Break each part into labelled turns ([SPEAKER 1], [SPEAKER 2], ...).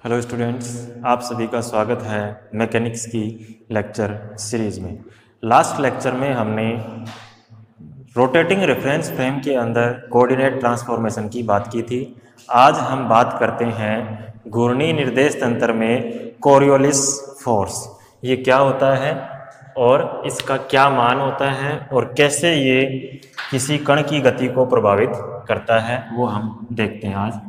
[SPEAKER 1] Hello students, आप सभी का स्वागत है मैकेनिक्स की लेक्चर सीरीज़ में। लास्ट लेक्चर में हमने रोटेटिंग रेफरेंस फ्रेम के अंदर कोऑर्डिनेट ट्रांसफॉर्मेशन की बात की थी। आज हम बात करते हैं घूर्णी निर्देश तंत्र में कोरियोलिस फोर्स। ये क्या होता है और इसका क्या मान होता है और कैसे ये किसी कण की गति को प्रभावित करता है, वो हम देखते हैं आज।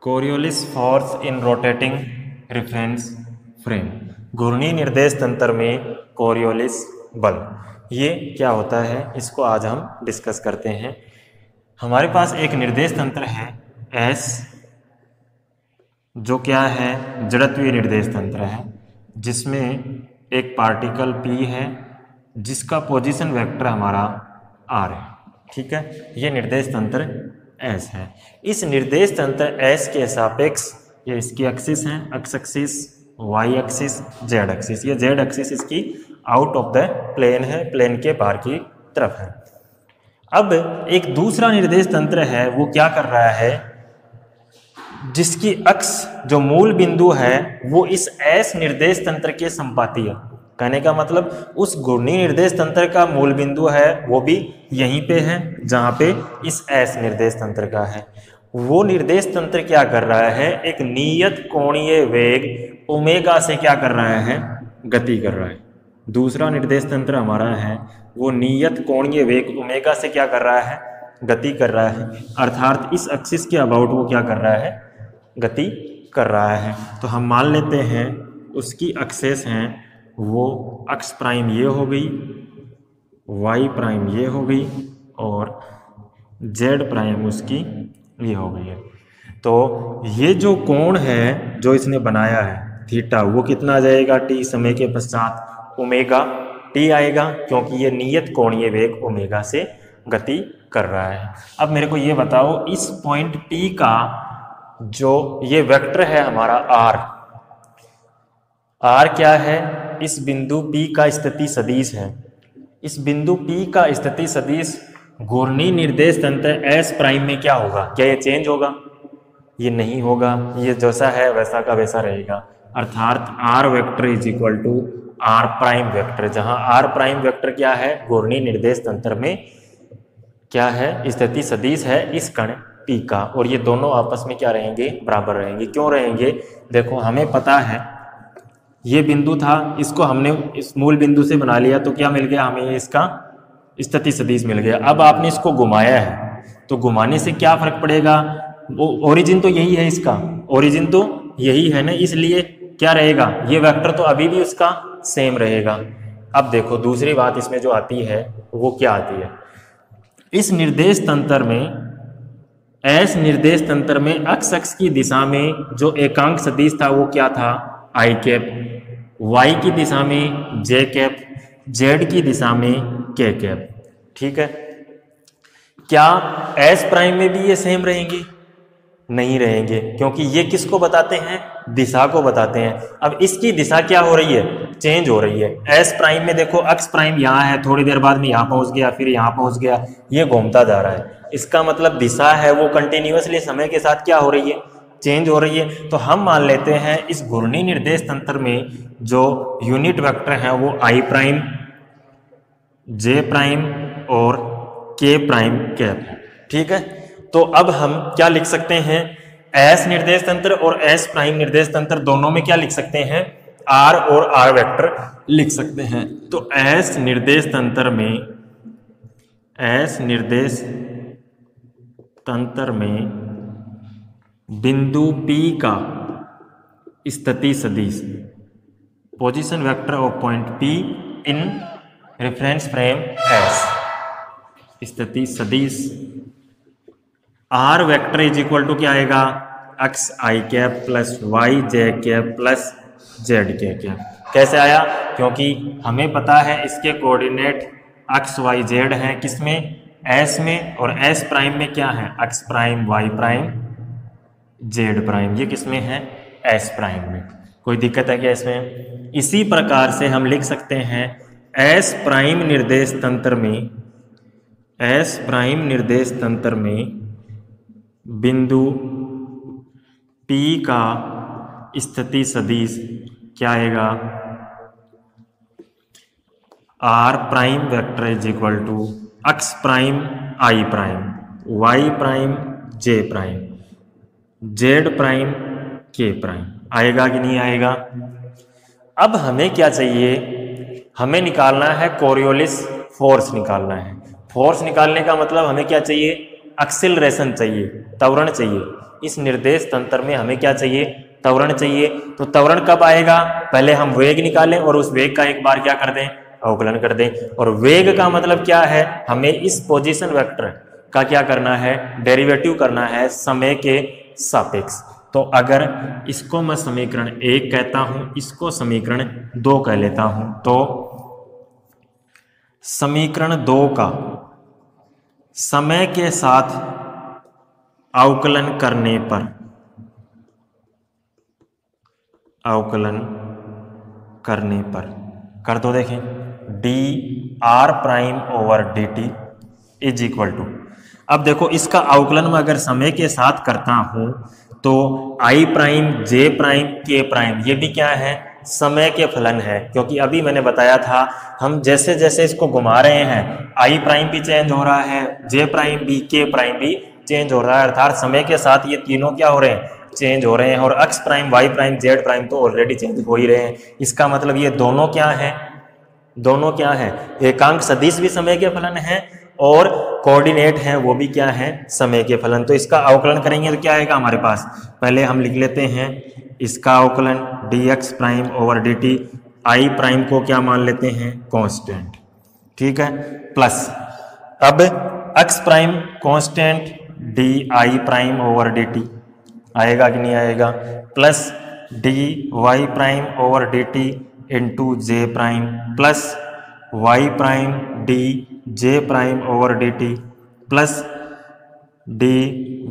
[SPEAKER 1] Coriolis force in rotating reference frame, घूर्णी निर्देश तंत्र में कोरियोलिस बल, ये क्या होता है इसको आज हम डिस्कस करते हैं। हमारे पास एक निर्देश तंत्र है एस, जो क्या है जड़त्वीय निर्देश तंत्र है, जिसमें एक पार्टिकल पी है जिसका पोजीशन वेक्टर हमारा आर है। ठीक है, ये निर्देश तंत्र एस है। इस निर्देश तंत्र एस के सापेक्ष ये इसकी एक्सिस है, x axis, y axis, z axis. ये जेड एक्सिस इसकी आउट ऑफ द प्लेन है, प्लेन के बाहर की तरफ है। अब एक दूसरा निर्देश तंत्र है, वो क्या कर रहा है, जिसकी अक्ष जो मूल बिंदु है वो इस एस निर्देश तंत्र के संपाती है। कहने का मतलब उस घूर्णी निर्देश तंत्र का मूल बिंदु है वो भी यहीं पे है जहां पे इस एस निर्देश तंत्र का है। वो निर्देश तंत्र क्या कर रहा है, एक नियत कोणीय वेग ओमेगा से क्या कर रहा है, गति कर रहा है। दूसरा निर्देश तंत्र हमारा है वो नियत कोणीय वेग ओमेगा से क्या कर रहा है, गति कर रहा है, अर्थात इस एक्सिस के अबाउट वो क्या कर रहा है, गति कर रहा है। तो हम मान लेते हैं उसकी एक्सेस हैं वो एक्स प्राइम ये हो गई, वाई प्राइम ये हो गई और जेड प्राइम उसकी ये हो गई है। तो ये जो कोण है जो इसने बनाया है थीटा, वो कितना आ जाएगा, टी समय के पश्चात ओमेगा टी आएगा, क्योंकि ये नियत कोणीय वेग ओमेगा से गति कर रहा है। अब मेरे को ये बताओ, इस पॉइंट पी का जो ये वेक्टर है हमारा आर क्या है, इस बिंदु P का स्थिति सदिश है। इस बिंदु P का स्थिति सदिश घूर्णी निर्देश तंत्र S प्राइम में क्या होगा, क्या ये चेंज होगा, ये नहीं होगा, ये जैसा है वैसा का वैसा रहेगा। अर्थात R vector is equal to R prime vector, जहां R प्राइम वेक्टर क्या है, घूर्णी निर्देश तंत्र में क्या है, स्थिति सदिश है इस कण P का, और ये दोनों आपस में क्या रहेंगे, बराबर रहेंगे। क्यों रहेंगे, देखो हमें पता है ये बिंदु था, इसको हमने इस मूल बिंदु से बना लिया तो क्या मिल गया हमें, इसका स्थिति सदिश मिल गया। अब आपने इसको घुमाया है तो घुमाने से क्या फर्क पड़ेगा, ओरिजिन तो यही है, इसका ओरिजिन तो यही है ना, इसलिए क्या रहेगा, ये वेक्टर तो अभी भी उसका सेम रहेगा। अब देखो दूसरी बात इसमें जो आती है वो क्या आती है, इस निर्देश तंत्र में एस निर्देश तंत्र में एक्स अक्ष की दिशा में जो एकांक सदिश था वो क्या था, आई कैप, वाई की दिशा में जे कैप, जेड की दिशा में के कैप। ठीक है, क्या एस प्राइम में भी ये सेम रहेंगे, नहीं रहेंगे, क्योंकि ये किसको बताते हैं, दिशा को बताते हैं। अब इसकी दिशा क्या हो रही है, चेंज हो रही है। एस प्राइम में देखो एक्स प्राइम यहाँ है, थोड़ी देर बाद में यहाँ पहुंच गया, फिर यहाँ पहुंच गया, ये घूमता जा रहा है। इसका मतलब दिशा है वो कंटिन्यूअसली समय के साथ क्या हो रही है, चेंज हो रही है। तो हम मान लेते हैं इस घूर्णी निर्देश तंत्र में जो यूनिट वेक्टर है वो आई प्राइम, जे प्राइम और के प्राइम कैप है। ठीक है, तो अब हम क्या लिख सकते हैं, एस निर्देश तंत्र और एस प्राइम निर्देश तंत्र दोनों में क्या लिख सकते हैं, आर और आर वेक्टर लिख सकते हैं। तो एस निर्देश तंत्र में, एस निर्देश तंत्र में बिंदु P का स्थिति सदिश, position vector of point P in reference frame S, स्थिति सदिश R vector is equal to क्या आएगा, x i cap plus y j cap plus z k cap. कैसे आया, क्योंकि हमें पता है इसके कोऑर्डिनेट एक्स वाई जेड हैं, किसमें, S में, और S प्राइम में क्या है, x prime y prime z prime, ये किसमें है, S प्राइम में। कोई दिक्कत है क्या इसमें? इसी प्रकार से हम लिख सकते हैं एस प्राइम निर्देश तंत्र में, एस प्राइम निर्देश तंत्र में बिंदु P का स्थिति सदिश क्या आएगा? R prime vector is equal to x prime I prime, y prime J prime, Z prime K prime. आएगा कि नहीं आएगा? अब हमें क्या चाहिए? हमें निकालना है कोरियोलिस फोर्स निकालना है। फोर्स निकालने का मतलब हमें क्या चाहिए? एक्सिलरेशन चाहिए, त्वरण चाहिए। इस निर्देश तंत्र में हमें क्या चाहिए? त्वरण चाहिए। तो त्वरण कब आएगा? पहले हम वेग निकालें और उस वेग का एक बार क्या कर दें? अवकलन कर दें। और वेग का मतलब क्या है? हमें इस पोजीशन वेक्टर का क्या करना है? डेरिवेटिव करना है समय के सापेक्ष। तो अगर इसको मैं समीकरण 1 कहता हूं, इसको समीकरण 2 कह लेता हूं, तो समीकरण 2 का समय के साथ अवकलन करने पर, अवकलन करने पर कर दो, देखें d are prime over D T is equal to, अब देखो इसका अवकलन में अगर समय के साथ करता हूं तो I prime j prime k prime, ये भी क्या है? समय के फलन है। क्योंकि अभी मैंने बताया था हम जैसे जैसे इसको घुमा रहे हैं आई प्राइम भी चेंज हो रहा है, जे प्राइम भी, के प्राइम भी चेंज हो रहा है, अर्थात समय के साथ ये तीनों क्या हो रहे हैं? चेंज हो रहे हैं। और x prime, y prime, z prime तो ऑलरेडी चेंज हो ही रहे हैं। इसका मतलब ये दोनों क्या है? दोनों क्या है? एकांक सदिश भी समय के फलन है और कोऑर्डिनेट हैं वो भी क्या है? समय के फलन। तो इसका अवकलन करेंगे तो क्या आएगा हमारे पास? पहले हम लिख लेते हैं इसका अवकलन D x prime over D T, I prime को क्या मान लेते हैं? कांस्टेंट, ठीक है, प्लस अब एक्स प्राइम कांस्टेंट डी आई प्राइम ओवर डी टी आएगा कि नहीं आएगा? Plus D Y prime over D T into J prime, plus Y prime D जे prime over D T, plus D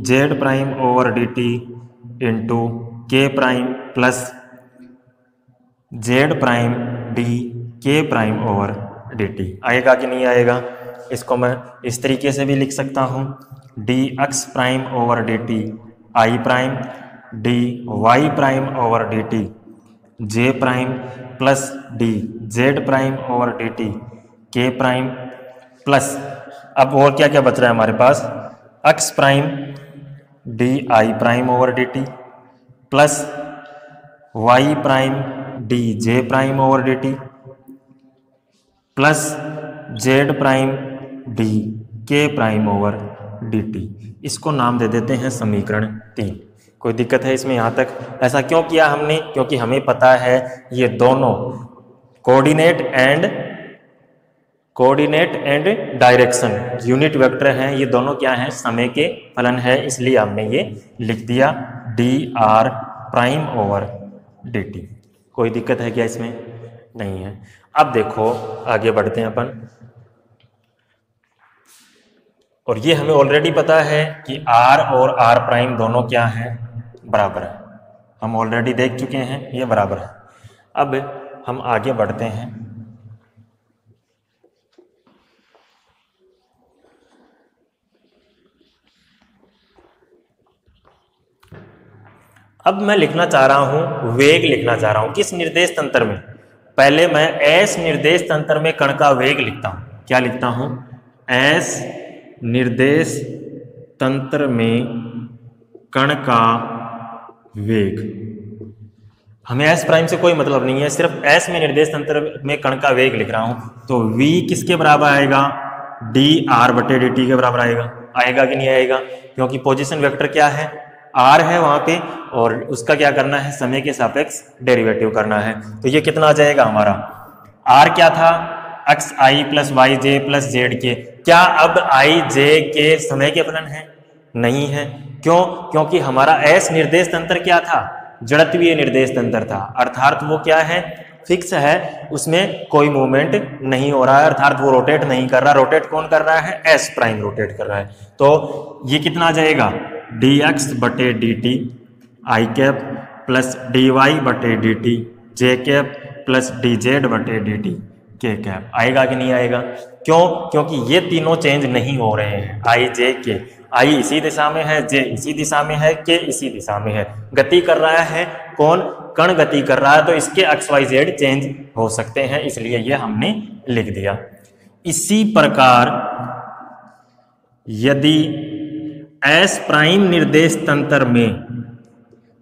[SPEAKER 1] Z prime over D T into K prime, plus Z prime D K prime over D T. आएगा कि नहीं आएगा? इसको मैं इस तरीके से भी लिख सकता हूँ D x prime over D T I prime, D Y prime over D T J prime, plus D Z prime over D T के प्राइम, प्लस अब और क्या क्या बच रहा है हमारे पास? एक्स प्राइम डी आई prime over D T, plus Y prime D जे prime over D T, plus Z prime D K prime over D T. इसको नाम दे देते हैं समीकरण 3। कोई दिक्कत है इसमें यहाँ तक? ऐसा क्यों किया हमने? क्योंकि हमें पता है ये दोनों coordinate and direction unit vector हैं, ये दोनों क्या हैं? समय के फलन है। इसलिए हमने ये लिख दिया D R prime over D t. कोई दिक्कत है क्या इसमें? नहीं है। अब देखो आगे बढ़ते हैं अपन, और ये हमें ऑलरेडी पता है कि r और r प्राइम दोनों क्या हैं? बराबर है। हम ऑलरेडी देख चुके हैं ये बराबर है। अब हम आगे बढ़ते हैं। अब मैं लिखना चाह रहा हूं, वेग लिखना चाह रहा हूं। किस निर्देश तंत्र में? पहले मैं एस निर्देश तंत्र में कण का वेग लिखता हूं। क्या लिखता हूं? एस निर्देश तंत्र में कण का वेग। हमें एस प्राइम से कोई मतलब नहीं है, सिर्फ एस में निर्देश तंत्र में कण का वेग लिख रहा हूं। तो v किसके बराबर आएगा? डी आर बटे डी टी के बराबर आएगा। आएगा कि नहीं आएगा? क्योंकि पोजीशन वेक्टर क्या है? आर है वहां पे, और उसका क्या करना है? समय के सापेक्ष डेरिवेटिव करना है। तो ये कितना आ जाएगा हमारा? आर क्या था? एक्स आई प्लस वाई जे प्लस जेड के। क्या अब आई जे के समय के फलन है? नहीं है। क्यों? क्योंकि हमारा एस निर्देश तंत्र क्या था? जड़त्वीय निर्देश तंत्र था, अर्थात वो क्या है? फिक्स है, उसमें कोई मूवमेंट नहीं हो रहा है, अर्थात वो रोटेट नहीं कर रहा। रोटेट कौन कर रहा है? एस प्राइम रोटेट कर रहा है। तो ये कितना आ जाएगा? डी एक्स बटे D T i cap plus D y बटे D T j cap plus D z बटे डी टी के कैप। आएगा कि नहीं आएगा? क्यों? क्योंकि ये तीनों चेंज नहीं हो रहे हैं। आई जे के, आई इसी दिशा में है, जे इसी दिशा में है, के इसी दिशा में है। गति कर रहा है कौन? कण गति कर रहा है, तो इसके एक्स वाई जेड चेंज हो सकते हैं, इसलिए ये हमने लिख दिया। इसी प्रकार यदि एस प्राइम निर्देश तंत्र में,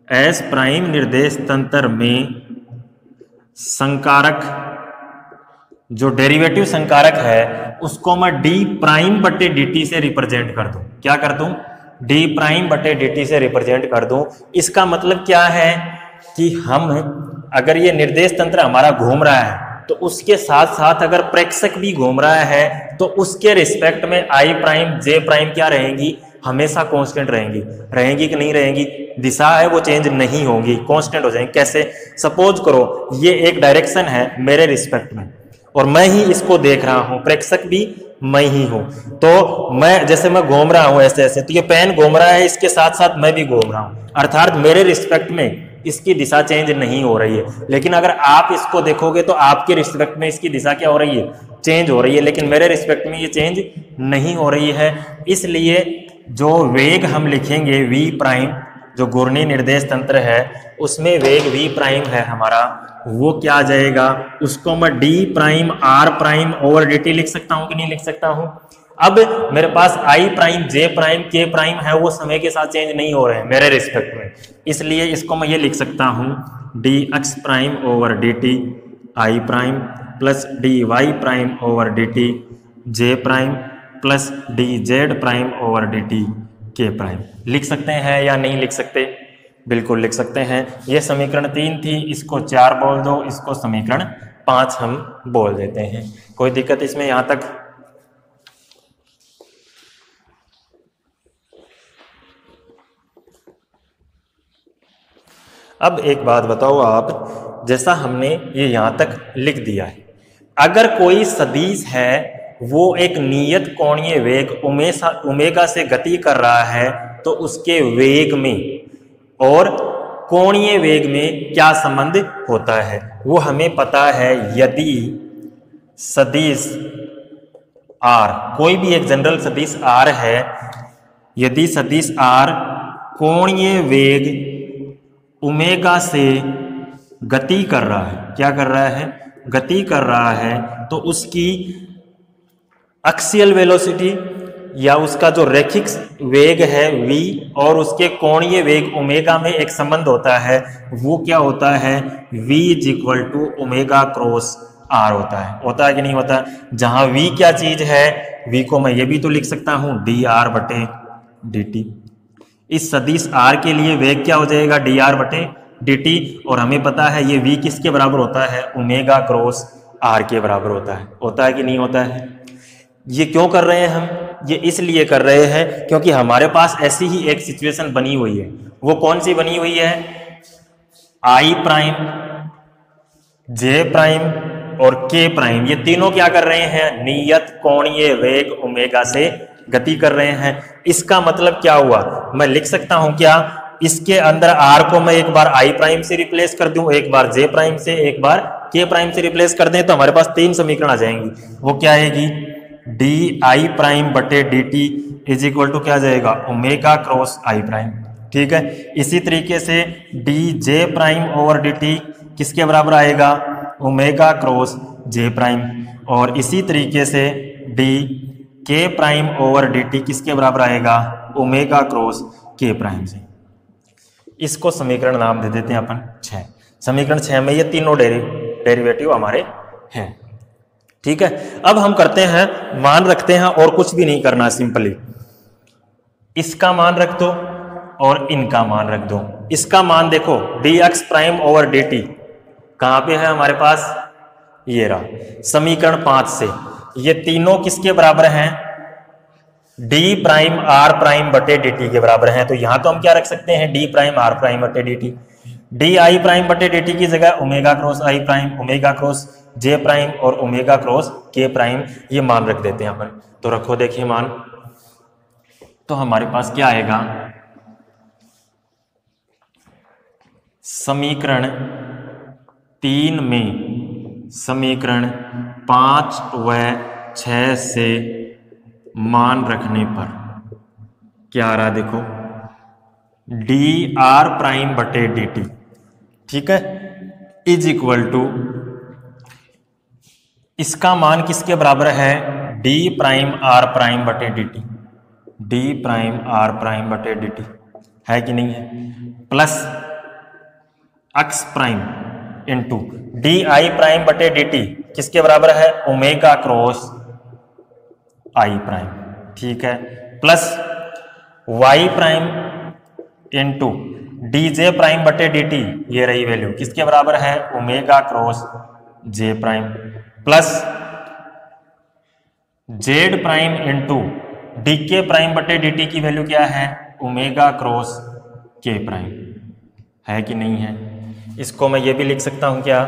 [SPEAKER 1] एस प्राइम निर्देश तंत्र में संकारक, जो डेरिवेटिव संकारक है उसको मैं डी प्राइम बटे डी टी से रिप्रेजेंट कर दूं। क्या कर दूं? डी प्राइम बटे डी टी से रिप्रेजेंट कर दूं। इसका मतलब क्या है कि हम, अगर ये निर्देश तंत्र हमारा घूम रहा है तो उसके साथ साथ अगर प्रेक्षक भी घूम रहा है तो उसके रिस्पेक्ट में आई प्राइम जे प्राइम क्या रहेंगी? हमेशा कांस्टेंट रहेंगी। रहेंगी कि नहीं रहेंगी? दिशा है वो चेंज नहीं होगी, कांस्टेंट हो जाएंगी। कैसे? सपोज करो ये एक डायरेक्शन है मेरे रिस्पेक्ट में और मैं ही इसको देख रहा हूं, प्रेक्षक भी मैं ही हूं, तो मैं जैसे मैं घूम रहा हूं ऐसे ऐसे, तो ये पेन घूम रहा है, इसके साथ साथ मैं भी घूम रहा हूं, अर्थात मेरे रिस्पेक्ट में इसकी दिशा चेंज नहीं हो रही है। लेकिन अगर आप इसको देखोगे तो आपके रिस्पेक्ट में इसकी दिशा क्या हो रही है? चेंज हो रही है, लेकिन मेरे रिस्पेक्ट में ये चेंज नहीं हो रही है। इसलिए जो वेग हम लिखेंगे v प्राइम, जो घूर्णी निर्देश तंत्र है उसमें वेग v प्राइम है हमारा, वो क्या आ जाएगा? उसको मैं d prime r prime over D T लिख सकता हूं कि नहीं लिख सकता हूं? अब मेरे पास i prime j prime k prime है, वो समय के साथ चेंज नहीं हो रहे हैं मेरे रिस्पेक्ट में, इसलिए इसको मैं ये लिख सकता हूं d x prime over D T I prime plus D Y prime over D T J prime plus D Z prime over D T के प्राइम। लिख सकते हैं या नहीं लिख सकते? बिल्कुल लिख सकते हैं। यह समीकरण 3 थी, इसको 4 बोल दो, इसको समीकरण 5 हम बोल देते हैं। कोई दिक्कत इसमें यहां तक? अब एक बात बताओ आप, जैसा हमने ये यहां तक लिख दिया है, अगर कोई सदिश है वो एक नियत कोणीय वेग ओमेगा से गति कर रहा है, तो उसके वेग में और कोणीय वेग में क्या संबंध होता है वो हमें पता है। यदि सदिश r, कोई भी एक जनरल सदिश r है, यदि सदिश r कोणीय वेग ओमेगा से गति कर रहा है, क्या कर रहा है? गति कर रहा है, तो उसकी एक्सियल वेलोसिटी या उसका जो रैखिक वेग है v और उसके कोणीय वेग ओमेगा में एक संबंध होता है, वो क्या होता है? v is equal to omega cross r होता है कि नहीं होता? जहां v क्या चीज है, v को मैं ये भी तो लिख सकता हूं डी आर बटे डी टी। इस सदिश r के लिए वेग क्या हो जाएगा? डी आर बटे डी टी, और हमें पता है ये v किसके बराबर होता है? ओमेगा क्रॉस r के बराबर होता है कि नहीं होता है? ये क्यों कर रहे हैं हम? ये इसलिए कर रहे हैं क्योंकि हमारे पास ऐसी ही एक सिचुएशन बनी हुई है। वो कौन सी बनी हुई है? आई प्राइम, जे प्राइम और के प्राइम, ये तीनों क्या कर रहे हैं? नियत कोणीय वेग ओमेगा से गति कर रहे हैं। इसका मतलब क्या हुआ? मैं लिख सकता हूं क्या? इसके अंदर r को मैं एक बार i प्राइम से रिप्लेस कर दूं, एक बार j प्राइम से, एक बार k प्राइम से रिप्लेस कर दें, तो हमारे पास 3 समीकरण आ जाएंगी। वो क्या आएगी? डी आई प्राइम बटे D T is equal to क्या आ जाएगा? ओमेगा क्रॉस आई प्राइम। ठीक है, इसी तरीके से डी जे प्राइम ओवर डी टी किसके बराबर आएगा? ओमेगा क्रॉस जे प्राइम। और इसी तरीके से D K prime over D T किसके बराबर आएगा? ओमेगा क्रॉस के प्राइम से। इसको समीकरण नाम दे देते हैं अपन 6। समीकरण 6 में ये तीनों डेरिवेटिव हमारे हैं। ठीक है, अब हम करते हैं, मान रखते हैं और कुछ भी नहीं करना, सिंपली इसका मान रख दो और इनका मान रख दो। इसका मान देखो D x prime over D T कहां पे है हमारे पास? ये रहा समीकरण 5 से। ये तीनों किसके बराबर हैं? डी प्राइम आर प्राइम बटे डी टी के बराबर हैं। तो यहां तो हम क्या रख सकते हैं? डी प्राइम आर प्राइम बटे D T. D I prime बटे डी टी की जगह omega cross I prime, omega cross J prime और ओमेगा क्रॉस के प्राइम, ये मान रख देते हैं अपन। तो रखो, देखिए मान, तो हमारे पास क्या आएगा? समीकरण 3 में समीकरण 5 व 6 से मान रखने पर क्या आ रहा देखो, डी आर प्राइम बटे डी टी, ठीक है, इज इक्वल टू, इसका मान किसके बराबर है, डी प्राइम आर प्राइम बटे D T, D prime are prime बटे डी टी है कि नहीं है, plus X prime into D आई प्राइम बटे डी टी किसके बराबर है, ओमेगा क्रॉस आई प्राइम, ठीक है, plus Y prime into D जे प्राइम बटे डी टी, ये रही वैल्यू किसके बराबर है, ओमेगा क्रॉस जे prime, plus Z prime into D K prime बटे डी टी की वैल्यू क्या है, ओमेगा क्रॉस के प्राइम, है कि नहीं है। इसको मैं ये भी लिख सकता हूं क्या,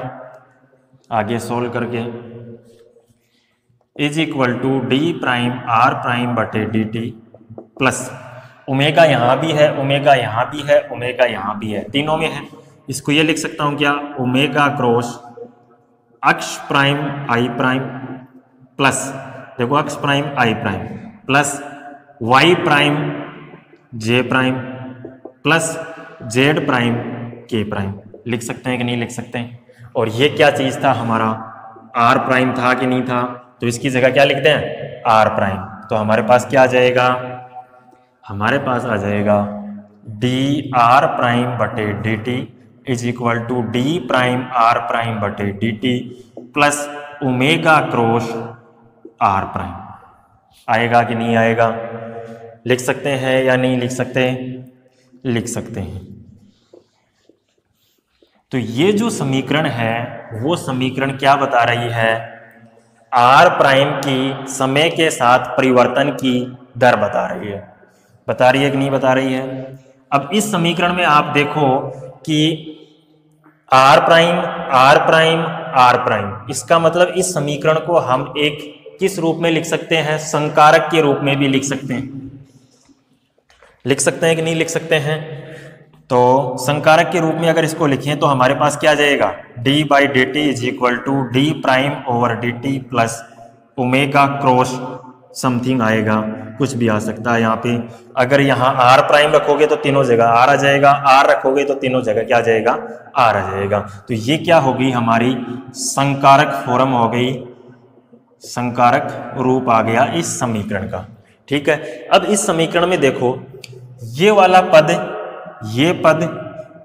[SPEAKER 1] आगे सोल्व करके, is equal to D prime are prime बटे डी टी प्लस ओमेगा यहां भी है, ओमेगा यहां भी है, ओमेगा यहां भी है, तीनों में है, इसको ये लिख सकता हूं क्या, omega cross x prime i prime plus, देखो x prime i prime plus Y prime j prime plus Z prime k prime, लिख सकते हैं कि नहीं लिख सकते हैं। और ये क्या चीज था हमारा, आर प्राइम था कि नहीं था, तो इसकी जगह क्या लिखते हैं, आर प्राइम, तो हमारे पास क्या आ जाएगा, हमारे पास आ जाएगा डी आर प्राइम बटे D T is equal to D prime are prime बटे D T plus omega cross are prime, आएगा कि नहीं आएगा, लिख सकते हैं या नहीं लिख सकते, लिख सकते हैं। तो ये जो समीकरण है वो समीकरण क्या बता रही है, आर प्राइम की समय के साथ परिवर्तन की दर बता रही है, बता रही है कि नहीं बता रही है। अब इस समीकरण में आप देखो कि r prime are prime are prime, इसका मतलब इस समीकरण को हम एक किस रूप में लिख सकते हैं, संकारक के रूप में भी लिख सकते हैं, लिख सकते हैं कि नहीं लिख सकते हैं। तो संकारक के रूप में अगर इसको लिखें तो हमारे पास क्या आ जाएगा, d by d T is equal to D prime over D T plus omega cross something आएगा, कुछ भी आ सकता है यहाँ पे। अगर यहाँ आर प्राइम रखोगे तो तीनों जगह आर आ जाएगा, आर रखोगे तो तीनों जगह क्या आ जाएगा, आर आ जाएगा। तो ये क्या होगी, हमारी संकारक फॉर्म हो गई, संकारक रूप आ गया इस समीकरण का, ठीक है। अब इस समीकरण में देखो ये वाला पद, ये पद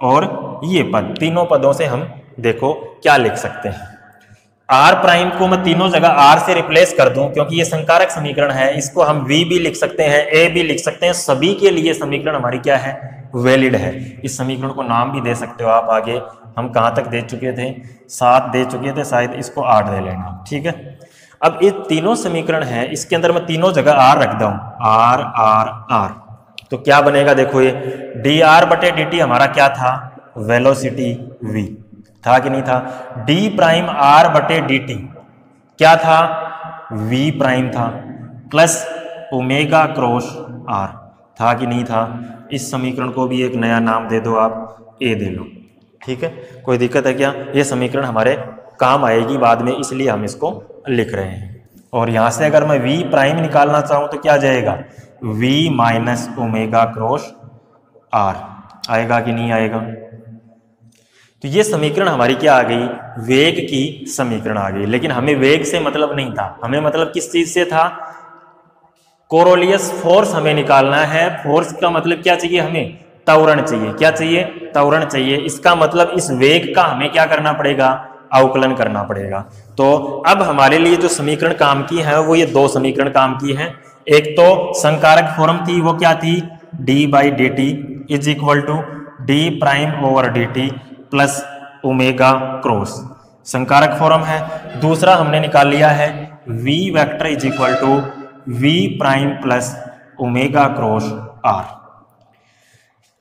[SPEAKER 1] और ये पद, तीनों पदों से हम देखो क्या लिख सकते हैं। आर प्राइम को मैं तीनों जगह आर से रिप्लेस कर दूं क्योंकि ये संकारक समीकरण है, इसको हम वी भी लिख सकते हैं, ए भी लिख सकते हैं, सभी के लिए समीकरण हमारी क्या है, वैलिड है। इस समीकरण को नाम भी दे सकते हो आप, आगे हम कहां तक दे चुके थे, 7 दे चुके थे, शायद इसको 8 दे लेना, ठीक है। अब ये तीनों समीकरण है, इसके अंदर मैं तीनों जगह आर रख दूं, आर आर आर, तो क्या बनेगा, देखो ये डी आर बटे डी टी हमारा क्या था, वेलोसिटी वी था कि नहीं था, डी प्राइम आर बटे डी टी क्या था, वी प्राइम था, प्लस ओमेगा क्रॉस आर था कि नहीं था। इस समीकरण को भी एक नया नाम दे दो आप, ए दे लो, ठीक है, कोई दिक्कत है क्या, ये समीकरण हमारे काम आएगी बाद में, इसलिए हम इसको लिख रहे हैं। और यहां से अगर मैं वी प्राइम निकालना चाहूं तो क्या जाएगा, v minus omega cross r, आएगा कि नहीं आएगा। तो ये समीकरण हमारी क्या आ गई, वेग की समीकरण आ गई। लेकिन हमें वेग से मतलब नहीं था, हमें मतलब किस चीज से था, कोरोलियस फोर्स हमें निकालना है। फोर्स का मतलब क्या चाहिए, हमें त्वरण चाहिए, क्या चाहिए, त्वरण चाहिए। इसका मतलब इस वेग का हमें क्या करना पड़ेगा, अवकलन करना पड़ेगा। तो अब हमारे लिए जो समीकरण काम की है वो ये 2 समीकरण काम की हैं। एक तो संकारक फॉर्म थी, वो क्या थी, d by d T is equal to D prime over D T plus omega cross, संकारक फॉर्म है। दूसरा हमने निकाल लिया है v vector is equal to v prime plus omega cross r.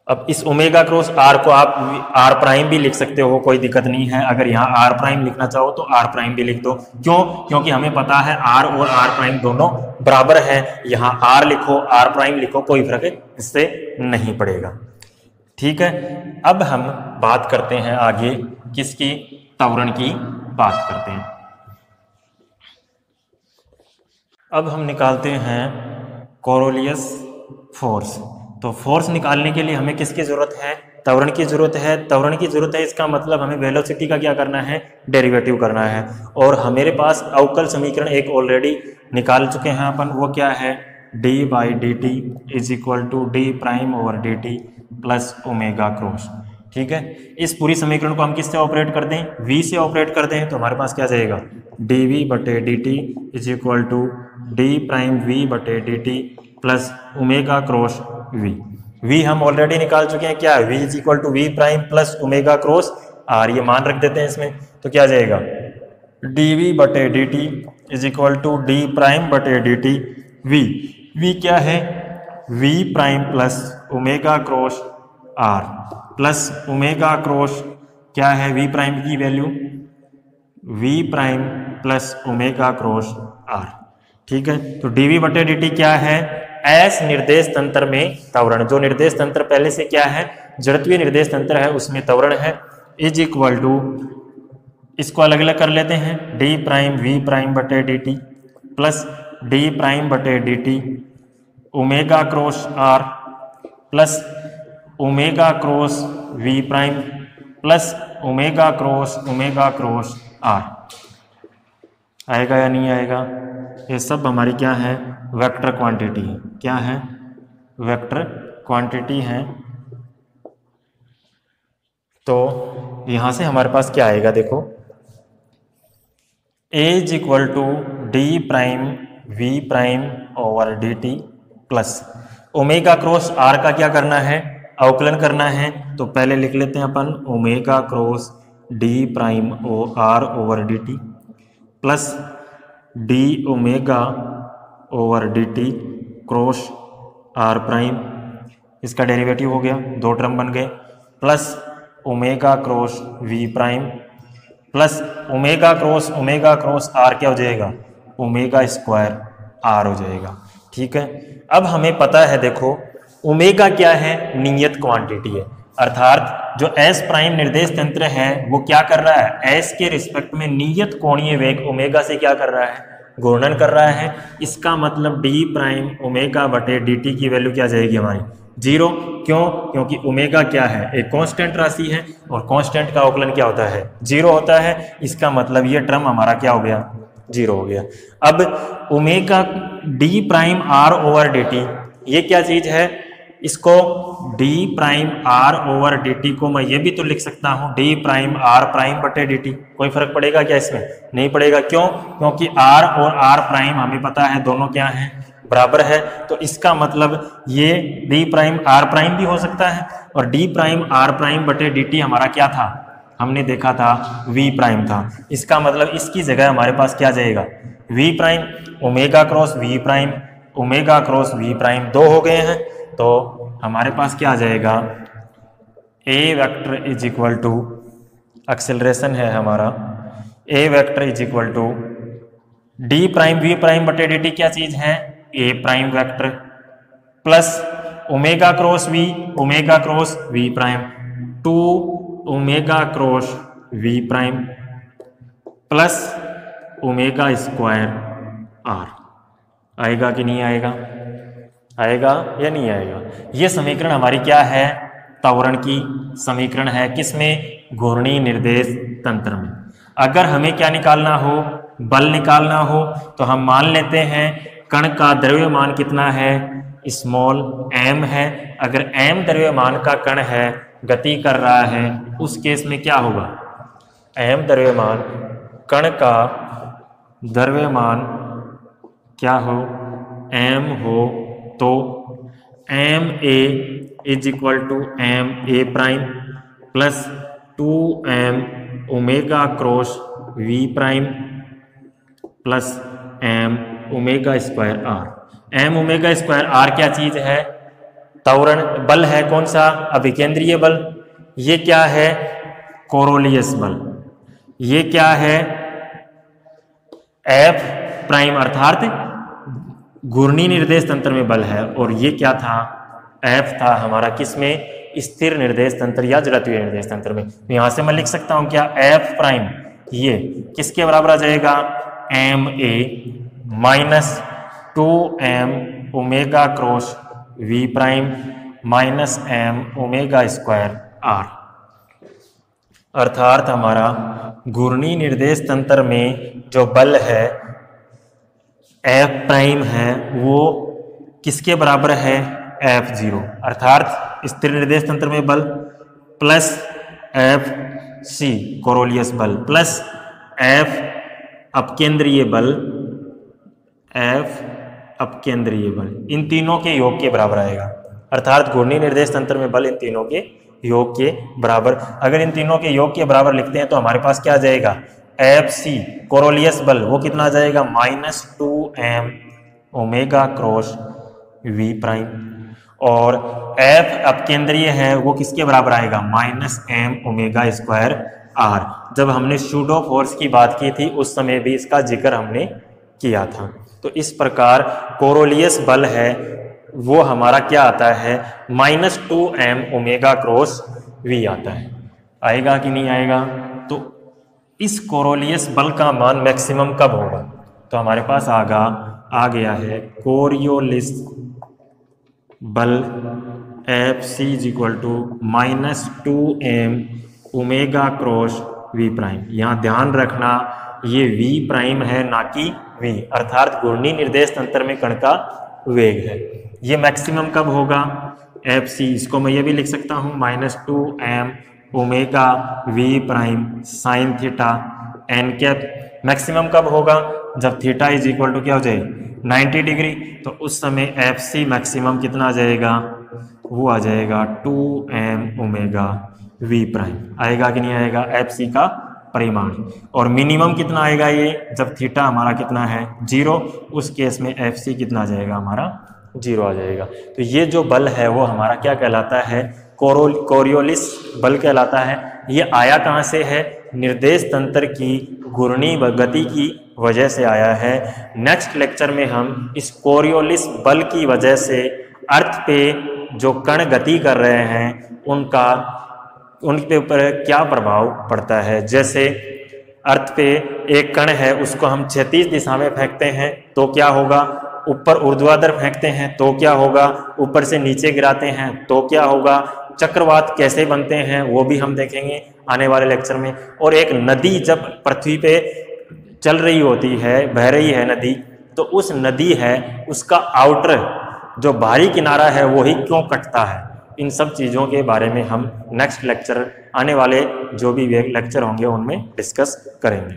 [SPEAKER 1] अब इस ओमेगा क्रॉस आर को आप आर प्राइम भी लिख सकते हो, कोई दिक्कत नहीं है। अगर यहाँ आर प्राइम लिखना चाहो तो आर प्राइम भी लिख दो, क्यों, क्योंकि हमें पता है आर और आर प्राइम दोनों बराबर है। यहाँ आर लिखो आर प्राइम लिखो, कोई फर्क इससे नहीं पड़ेगा, ठीक है, अब हम बात करते हैं आगे किसकी, त्वरण की बात करते हैं। अब हम निकालते हैं कोरोलियस फोर्स। तो फोर्स निकालने के लिए हमें किसकी जरूरत है, त्वरण की जरूरत है। त्वरण की जरूरत है, इसका मतलब हमें वेलोसिटी का क्या करना है, डेरिवेटिव करना है। और हमारे पास अवकल समीकरण एक ऑलरेडी निकाल चुके हैं अपन, वो क्या है, d by d T is equal to D prime over D T plus omega cross. ठीक है, इस पूरी समीकरण को हम किससे ऑपरेट कर दें, v से ऑपरेट कर दें, तो हमारे पास क्या जाएगा, डी वी बटे D T is equal to D prime v बटे D T plus omega cross v. v हम ऑलरेडी निकाल चुके हैं, क्या है, v is equal to v prime plus omega cross r, ये मान रख देते हैं इसमें, तो क्या जाएगा, डी वी बटे D T is equal to D prime बटे डी टी वी। v क्या है, v prime plus omega cross r plus omega cross क्या है, v प्राइम की value v prime plus omega cross r. ठीक है, तो dv बटे dt क्या है, एस निर्देश तंत्र में त्वरण, जो निर्देश तंत्र पहले से क्या है, जड़त्वीय निर्देश तंत्र है, उसमें त्वरण है, इज इक्वल टू, इसको अलग अलग कर लेते हैं, d प्राइम v प्राइम बटे dt प्लस d प्राइम बटे dt omega cross r plus omega cross v prime plus omega cross r. आएगा या नहीं आएगा, ये सब हमारी क्या है, वेक्टर क्वांटिटी है। क्या है, वेक्टर क्वांटिटी है। तो यहां से हमारे पास क्या आएगा, देखो, a is equal to D prime v prime over D T plus omega cross r का क्या करना है, अवकलन करना है। तो पहले लिख लेते हैं अपन, omega cross d prime o r over D T plus d omega over D t cross are prime, इसका डेरिवेटिव हो गया, दो टर्म बन गए, plus omega cross v prime plus omega cross r क्या हो जाएगा, ओमेगा स्क्वायर आर हो जाएगा। ठीक है, अब हमें पता है, देखो ओमेगा क्या है, नियत क्वांटिटी है, अर्थात जो एस प्राइम निर्देश तंत्र है वो क्या कर रहा है, एस के रिस्पेक्ट में नियत कोणीय वेग ओमेगा से क्या कर रहा है, घूर्णन कर रहा है। इसका मतलब डी प्राइम ओमेगा बटे डी टी की वैल्यू क्या जाएगी हमारी, जीरो। क्यों, क्योंकि ओमेगा क्या है, एक कांस्टेंट राशि है और कांस्टेंट का अवकलन क्या होता है, जीरो होता है। इसका मतलब ये टर्म हमारा क्या हो गया, जीरो हो गया। अब omega d prime r over D T, ये क्या चीज है, इसको d prime r over D t को मैं ये भी तो लिख सकता हूँ d प्राइम आर प्राइम बटे डी टी। कोई फर्क पड़ेगा क्या इसमें, नहीं पड़ेगा। क्यों, क्योंकि r और r प्राइम हमें पता है दोनों क्या है, बराबर है। तो इसका मतलब ये d प्राइम आर प्राइम भी हो सकता है और d प्राइम आर प्राइम बटे डी टी हमारा क्या था, हमने देखा था v प्राइम था। इसका मतलब इसकी जगह हमारे पास क्या जाएगा, v prime omega cross v prime omega cross v prime, दो हो गए हैं। तो हमारे पास क्या आ जाएगा, a vector is equal to, acceleration है हमारा, a vector is equal to d prime v prime बटे dt क्या चीज है, a prime vector plus omega cross v prime two omega cross v prime plus omega square r। आएगा कि नहीं आएगा, आएगा या नहीं आएगा। ये समीकरण हमारी क्या है, त्वरण की समीकरण है, किसमें, घूर्णी निर्देश तंत्र में। अगर हमें क्या निकालना हो, बल निकालना हो, तो हम मान लेते हैं कण का द्रव्यमान कितना है, स्मॉल m है। अगर m द्रव्यमान का कण है, गति कर रहा है, उस केस में क्या होगा, m द्रव्यमान कण का द्रव्यमान क्या हो, m हो, तो m a is equal to m a prime plus 2m omega cross v prime plus m omega square r। m omega square r क्या चीज है, त्वरण बल है, कौन सा, अभिकेंद्रीय बल। ये क्या है, कोरोलियस बल। ये क्या है, f प्राइम अर्थात घूर्णी निर्देश तंत्र में बल है। और ये क्या था, F था हमारा किसमें, स्थिर निर्देश तंत्र या जड़त्वीय निर्देश तंत्र में। तो यहां से मैं लिख सकता हूं क्या, एफ प्राइम ये किसके बराबर आ जाएगा, m a minus 2m omega cross v prime minus m omega square r. अर्थात हमारा घूर्णी निर्देश तंत्र में जो बल है एफ प्राइम है वो किसके बराबर है, F0। अर्थात स्थिर निर्देश तंत्र में बल प्लस एफ सी कोरोलियस बल प्लस एफ अपकेंद्रीय बल, एफ अपकेंद्रीय बल, इन तीनों के योग के बराबर आएगा। अर्थात घूर्णी निर्देश तंत्र में बल इन तीनों के योग के बराबर। अगर इन तीनों के योग के बराबर लिखते हैं तो हमारे पास क्या आ जाएगा, एफ सी कोरोलियस बल वो कितना आ जाएगा, minus 2m omega cross v prime, और एफ अपकेंद्रीय है वो किसके बराबर आएगा, minus m omega square r. जब हमने सूडो फोर्स की बात की थी उस समय भी इसका जिक्र हमने किया था। तो इस प्रकार कोरोलियस बल है वो हमारा क्या आता है, minus 2m omega cross we आता है। आएगा कि नहीं आएगा। तो इस कोरोलियस बल का मान मैक्सिमम कब होगा, तो हमारे पास आ गया है कोरियोलिस बल F c is equal to minus 2m omega cross v prime. यहाँ ध्यान रखना ये वी प्राइम है ना कि वी, अर्थात घूर्णी निर्देश तंत्र में कण का वेग है। ये मैक्सिमम कब होगा, एफ सी, इसको मैं ये भी लिख सकता हूँ minus 2m omega v prime sine theta n cap. Maximum कब होगा, जब थीटा इज इक्वल टू क्या हो जाए 90 डिग्री, तो उस समय एफ सी मैक्सिमम कितना आ जाएगा, वो आ जाएगा 2m ओमेगा वी प्राइम। आएगा कि नहीं आएगा एफ सी का परिमाण। और मिनिमम कितना आएगा ये, जब थीटा हमारा कितना है 0, उस केस में एफ सी कितना आ जाएगा हमारा 0 आ जाएगा। तो ये जो बल है वो हमारा क्या कहलाता है, कोरियोलिस बल कहलाता है। ये आया कहाँ से है, निर्देश तंत्र की घूर्णी गति की वजह से आया है। नेक्स्ट लेक्चर में हम इस कोरियोलिस बल की वजह से अर्थ पे जो कण गति कर रहे हैं उनके ऊपर क्या प्रभाव पड़ता है। जैसे अर्थ पे एक कण है उसको हम क्षैतिज दिशा में फेंकते हैं तो क्या होगा, ऊपर ऊर्ध्वाधर फेंकते हैं तो क्या होगा, ऊपर से नीचे गिराते हैं तो क्या होगा, चक्रवात कैसे बनते हैं वो भी हम देखेंगे आने वाले लेक्चर में। और एक नदी जब पृथ्वी पे चल रही होती है, बह रही है नदी, तो उस नदी है उसका आउटर जो बाहरी किनारा है वो ही क्यों कटता है। इन सब चीज़ों के बारे में हम नेक्स्ट लेक्चर, आने वाले जो भी लेक्चर होंगे उनमें डिस्कस करेंगे।